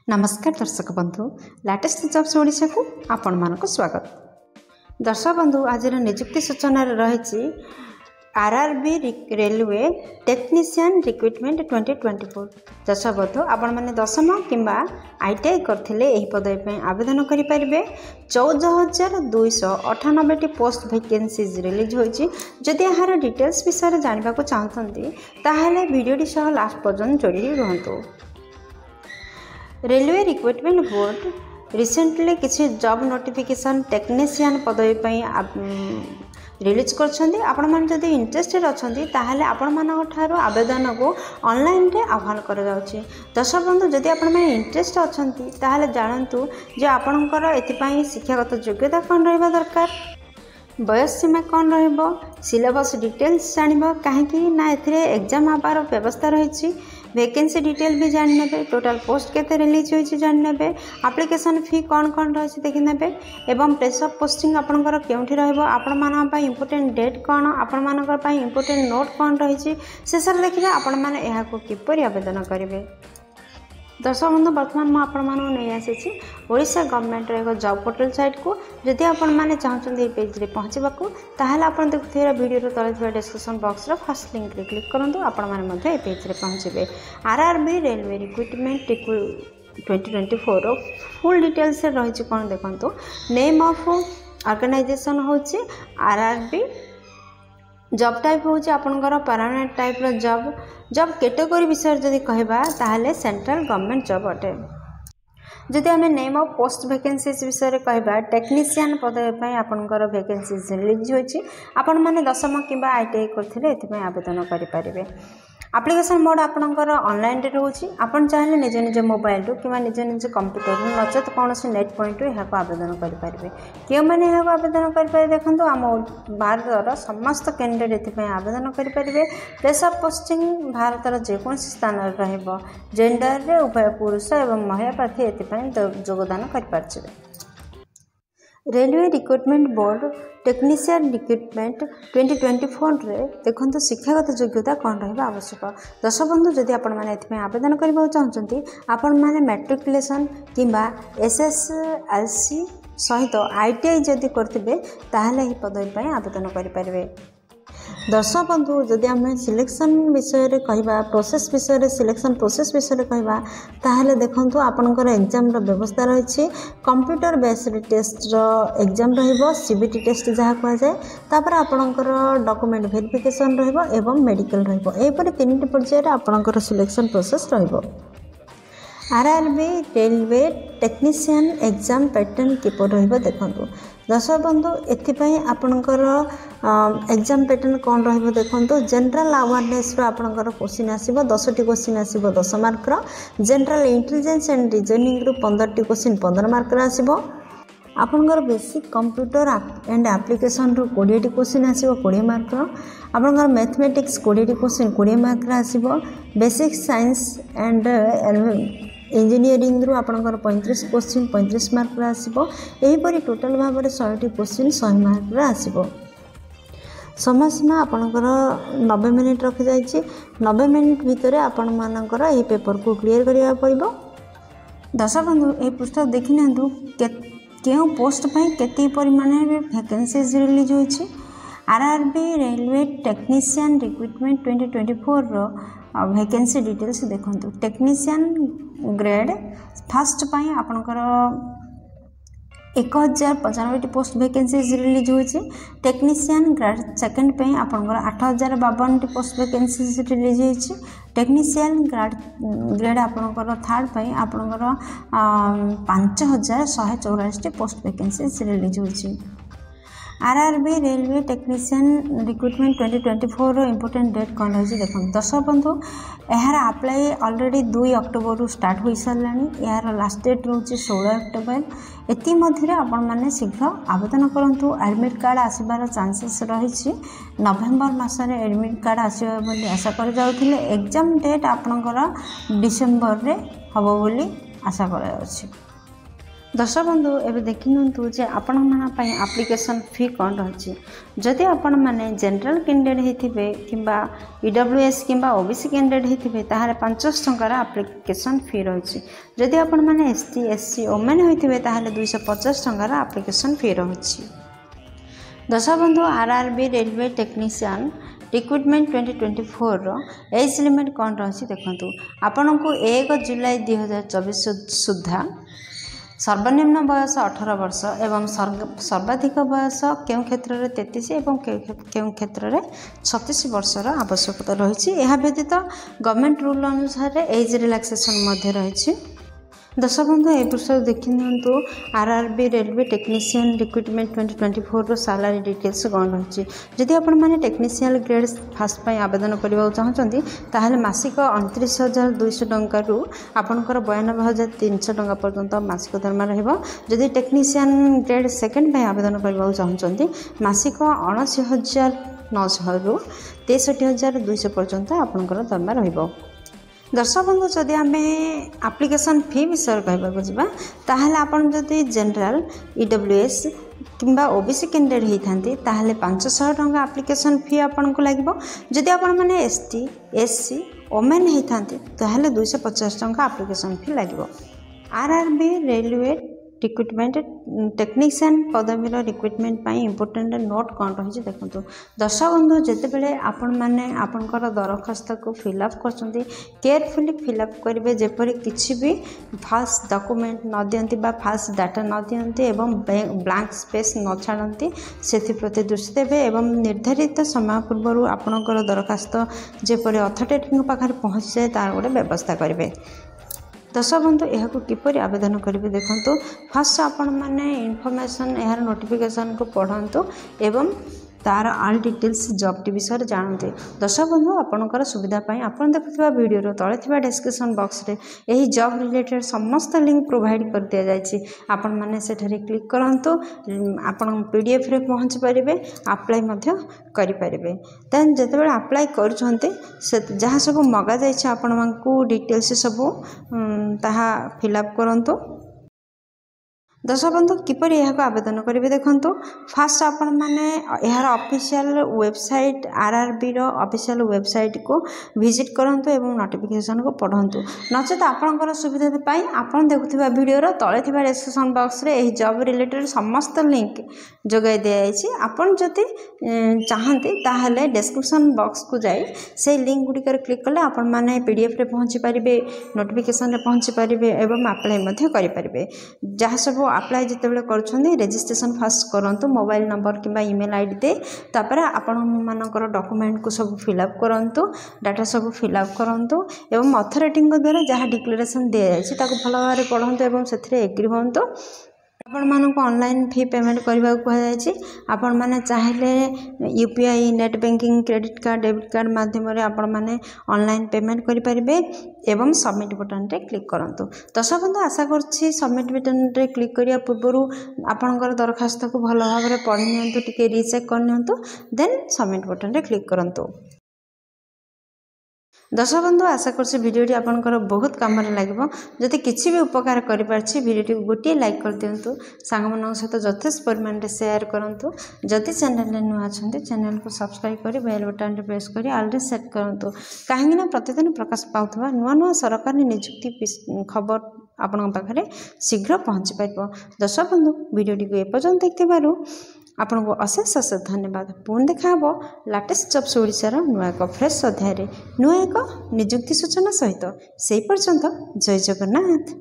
नमस्कार दर्शक बंधु लेटेस्ट जॉब्स ओडिशा को आपण मानक स्वागत। दर्शक बंधु आज नियुक्ति सूचना रही आरआरबी रेलवे टेक्नीशियन रिक्रुटमेंट 2024। दर्शक बंधु आपण मैंने 10वीं किंबा आईटीआई करथिले एही पदवी पे आवेदन करि परिबे। 14,298 पोस्ट वैकेंसीज रिलीज होइछि। जदि यार डिटेल्स विषय जानबा को चाहतंती ताहेले वीडियोटी सह लास्ट पर्यंत जोड़ी रहंतु। रेलवे रिक्रुटमेंट बोर्ड रिसेंटली किसी जॉब नोटिफिकेशन टेक्नीशियन पदवी पर रिलीज करछन्ती। आपण मान जदि इंटरेस्टेड अछन्ती ताहाले आपण मानक ठारो आवेदन को ऑनलाइन रे आह्वान करा जाउछि। दर्शक बंधु जदि आपण माने इंटरेस्ट अछन्ती ताहाले जानंतु जे आपणकर एथिपाई शिक्षागत योग्यता कोन रहबा दरकार, बयस सीमा कौन रहिबो, सिलेबस डिटेल्स जानिबो काहेकि ना एथिरे एग्जाम आबार व्यवस्था रहिछि। वैकेंसी डिटेल भी जान नेबे, टोटल पोस्ट केते रिलीज होइछि जान नेबे, एप्लीकेशन फी कौन कौन रहिछि देखि नेबे एवं प्लेस ऑफ पोस्टिंग आपनकर केउठी रहइबो, आपण मानन पई इंपोर्टेंट डेट कोन, आपण मानकर पई इंपोर्टेंट नोट कोन रहिछि सेसर देखिबे आपण माने एहा को किपरि आवेदन करिवे। दर्शक बंधु बर्तमान मुझे आपण नहीं आसी ओडिशा गवर्नमेंट एक जॉब पोर्टल साइट को। जदि आपण मैंने चाहते पेज रे पहुँचवा ताहले आपण देखुथिबा वीडियो तले थिबा description box row first link रे क्लिक करंतु आपण माने मध्ये ए पेज रे पहुँचे। आरआरबी रेलवे रिक्रुटमेंट 2024 रो फुल डिटेल्स रही कौन देखंतु। नेम ऑफ ऑर्गेनाइजेशन होची आरआरबी, जॉब टाइप होची आपनकर परमानेंट टाइप रो जॉब कैटेगरी विषय जदि कहबा ताहले सेंट्रल गवर्नमेंट जॉब अटे। जदि आम नेम ऑफ पोस्ट वैकेंसीज विषय कहबा टेक्नीशियन पदवी पे आपनकर वैकेंसीज रिलीज होची। आपण माने 10वीं किंबा आईटीआई करथिले एथिपे आवेदन करि परिबे। एप्लीकेशन मोड आपनकर ऑनलाइन रे रहउची। आपण चाहे निज निज मोबाइल रो किंबा निज निज कंप्यूटर रो नचत कोनोसी नेट पॉइंट रो एहा को आवेदन करि परिबे। के माने एहा को आवेदन करि परिबे देखंतु आम भारतर समस्त कैंडिडेट एथिपे आवेदन करि परिबे। प्लेस ऑफ पोस्टिंग भारतर जे कोनोसी स्थान रे रहइबो। जेंडर रे उभय पुरुष एवं महिला प्रार्थी एथिपे योगदान करि पारछिबे। Railway recruitment board technician recruitment 2024 रे देखंतु शिक्षागत योग्यता कौन रहिबा आवश्यक। दर्शक बंधु जदि आपण माने एथिमे आवेदन करबा चाहछंती आपण माने मैट्रिकुलेशन किंबा एसएसएलसी सहित आईटीआई जदि करथिबे ताहले ही पदवी पय आवेदन करि परिबे। दर्शक बंधु जदि आम सिलेक्शन विषय रे कहबा, प्रोसेस विषय रे सिलेक्शन प्रोसेस विषय रे कहबा ताहले देखंतु आपनकर एग्जाम रो व्यवस्था रहिछि। कंप्यूटर बेस्ड टेस्ट रो एग्जाम रहिबो, सीबीटी टेस्ट जहा कह जाय, तापर आपनकर डॉक्यूमेंट वेरिफिकेशन रहिबो एवं मेडिकल रहिबो। एपरि तीनटी पर्याय रे आपनकर सिलेक्शन प्रोसेस रहिबो। RRB railway technician exam pattern किपर रहिबो देखंतु। दर्शक बंधु एथिपाई आपनकर एग्जाम पैटर्न कौन रहिबो देखंतु। जनरल अवेयरनेस रो आपनकर क्वेश्चन आसीबो 10टी क्वेश्चन आसीबो 10 मार्क रो। जनरल इंटेलिजेंस एंड रीजनिंग रो 15टी क्वेश्चन 15 मार्क रो आसीबो। आपनकर बेसिक कंप्यूटर एंड एप्लीकेशन रो 20टी क्वेश्चन आसीबो 20 मार्क रो। आपनकर मैथमेटिक्स 20टी क्वेश्चन 20 मार्क रो आसीबो। बेसिक साइंस एंड इंजीनियरिंग रू आपनकर 35 क्वेश्चन 35 मार्क रो आसीबो। एही परि टोटल भाव में 100टी क्वेश्चन 100 मार्क रो आसीबो। समय सीमा आपनकर 90 मिनिट रखि जाइछि। 90 मिनिट भितर आपण मानकर एही पेपर को क्लियर करिया पड़िबो। दर्शक बंधु ए पुस्तक देखि नंतु केउ पोस्ट पई केते परिमाण रे वैकेंसीज रिलीज होइछि। आरआरबी रेलवे टेक्नीशियन रिक्रुटमेंट 2024 रो वैकेंसी डिटेल्स देखंतु। टेक्नीशियन ग्रेड फर्स्ट पई आपनकर 1095 पोस्ट वैकेंसीज रिलीज होइछि। टेक्नीशियन ग्रेड सेकंड पे आपनकर 8052 पोस्ट वैकेंसीज रिलीज होइछि। टेक्नीशियन ग्रेड आपनकर थर्ड पे आपनकर 5184 पोस्ट वैकेंसीज रिलीज होइछि। आरआरबी रेलवे टेक्नीशियन रिक्रुटमेंट 2024 रो इंपोर्टेंट डेट कौन रही देखो। दर्शक बंधु यार अप्लाई ऑलरेडी 2 अक्टोबर रू स्टार्ट हो सारानी। यार लास्ट डेट रोचे 16 अक्टोबर। एति मध्य आपण माने शीघ्र आवेदन करंतु। एडमिट कार्ड आसीबार चांसेस रही। नवेम्बर मासरे एडमिट कार्ड आसीबा बोली आशा कर जाउथिले। एग्जाम डेट आपनकर डिसेंबर रे हबो बोली आशा कर जाउछि। दर्शक बंधु एवं देखिनु जे आपण मानी आप्लिकेसन फी कौन रही जदि आपण मैंने जनरल कैंडिडेट होते किंबा ईडब्ल्यूएस किंबा ओबीसी कैंडिडेट होते ताहले 500 टंकार आप्लिकेसन फी रही जदि आपण मैंने एसटी एससी ओमेन होते ताहले 250 टंकार आप्लिकेसन फी रही। दर्शक बंधु आरआरबी रेलवे टेक्नीशियन रिक्रुटमेंट 2024 रो एज लिमिट कौन रही देखु आपण को 1 जुलाई 2024 सुधा सर्वनिम्न बयस 18 वर्ष एवं सर्वाधिक बयस केउ क्षेत्र में 33 एवं केउ क्षेत्र में 36 वर्षर आवश्यकता रही। यह व्यतीत गवर्नमेंट रूल अनुसार एज रिलैक्सेशन मध्य रही। दर्शक बंधु ए वर्ष देखि नियंतु आरआरबी रेलवे टेक्नीशियन रिक्रुटमेंट 2024 रो सैलरी डिटेल्स कौन रही जदि आपण माने टेक्नीशियन ग्रेड फास्ट पाई आवेदन करबा चाहछंती ताहले मासिक 29,200 टंका रु आपनकर 92,300 टंका पर्यंत मासिक दरमा रहबो। जदि टेक्नीशियन ग्रेड सेकंड पाई आवेदन करबा चाहछंती मासिक 79,900 रु 63,200 पर्यंत आपनकर दरमा रहबो। दर्शक बंधु जदि आम आप्लिकेसन फी विषय कहवाक जावा ताहले आपण जदि जनरल ईडब्ल्यूएस किंबा ओबीसी कैंडिडेट होती ताहले 500 टंका आप्लिकेसन फी आपन को लगिबो। जदि आपण माने एसटी एससी ओमेन होती ताहले 250 टंका आप्लिकेसन फी लगिबो। आरआरबी रेलवे रिक्रुटमेंट टेक्नीशियन पदवीर रिक्रुटमेंट इंपोर्टेंट नोट कौन रही देखो। दर्शक बंधु जितेबाला आपण मैंने आपणकर दरखास्त को फिलअप कर केयरफुली फिलअप करेंगे जेपरी किसी भी फाल्स डॉक्यूमेंट न दियंती बा फाल्स डाटा न दियंती एवं ब्लैंक स्पेस न छाड़ती से प्रति दृष्टि देवे एवं निर्धारित समय पूर्व आपणकर दरखास्त जेपरी अथॉरिटी पाखे पहुँची जाए तार गोटे व्यवस्था करेंगे। दर्शक बंधु यह किपर आवेदन करेंगे देखो। फास्ट आपण मैंने इनफॉरमेशन यार नोटिफिकेशन को पढ़ु एवं तार आल डिटेल्स जॉब टी विषय जानते। दर्शक बंधु आपणकर सुविधापी आपन देखुवा वीडियो तले थिबा डिस्क्रिप्शन बॉक्स रे यही जॉब रिलेटेड समस्त लिंक प्रोवाइड कर दिया जायछि। आपण माने सेठारे क्लिक करंतु आपण पीडीएफ रे पहुंच परिबे अप्लाई मध्य करि परिबे। देन जेतेबेले अप्लाई करूछन्ते से जहाँ सब मगा जायछि आपण मानकू डिटेल्स सब ताहा फिलअप करंतु। दर्शक बंधु किपर यह आवेदन करेंगे देखो। फास्ट आपण मैंने यार ऑफिशियल वेबसाइट आरआरबी रो ऑफिशियल वेबसाइट को विजिट करंतु एवं नोटिफिकेशन को पढ़ंतु नचेत आपणकर सुविधा पाई आपण देखुवा वीडियो तले थिबा डिस्क्रिप्शन बॉक्स रे एही जॉब रिलेटेड समस्त लिंक जोगाई दिया आपण जति चाहते ताहले डिस्क्रिप्शन बॉक्स को जाई से लिंक गुडी कर क्लिक कले आपण माने पीडीएफ रे पहुंची परिबे नोटिफिकेशन रे पहुंची परिबे एवं अप्लाई मध्य करि परिबे। जहाँ सब अप्लाई जितेबाला करुछन्ती रजिस्ट्रेशन फास्ट करंतु मोबाइल नंबर किंबा ईमेल आईडी दे तापर आपण मानकर डॉक्यूमेंट को सब फिलअप करंतु डाटा सब फिलअप करंतु एवं अथॉरिटी द्वारा जहाँ डिक्लेरेशन दिया जायछि ताको भल भाव पढ़ंतु एवं सेथिरे एग्री होंतु। आपण मानक ऑनलाइन फी पेमेंट करबा को कह आपण माने चाहिले UPI net banking credit card debit card माध्यम रे आपण माने ऑनलाइन पेमेंट करि परिबे एवं सबमिट बटन रे क्लिक करंतु। दर्शक बंधु आशा करछि सबमिट बटन रे क्लिक करिया पूर्व आपनकर दरखास्त को भल भाव रे पढ़ि नियंतु टिके रीचेक कर नियंतु देन सबमिट बटन रे क्लिक करंतु। दर्शक बंधु आशा करछि वीडियोटी आपनकर बहुत काम लगे जदि किसी भी उपकार कर वीडियो गोटे लाइक कर दिंतु सांग सहित यथेष परिमाण में शेयर करूँ। जदि चैनल नुआ अच्छा चैनल को सब्सक्राइब कर बेल बटन रे प्रेस कर ऑल सेट करूँ कहीं प्रतिदिन प्रकाश पाउथबा नुआ नुआ सरकारी नियुक्ति खबर आपण पाखे शीघ्र पहुँची पार। दर्शक बंधु वीडियोटी को एपर्यंत देखिबारु आपन को अशेष अशेष धन्यवाद। पुणी देखा लाटेस्ट जॉब्स ओडिशार नुआ एक फ्रेश अध्याय नुआ एक नियुक्ति सूचना सहित से पर्यंत जय जगन्नाथ।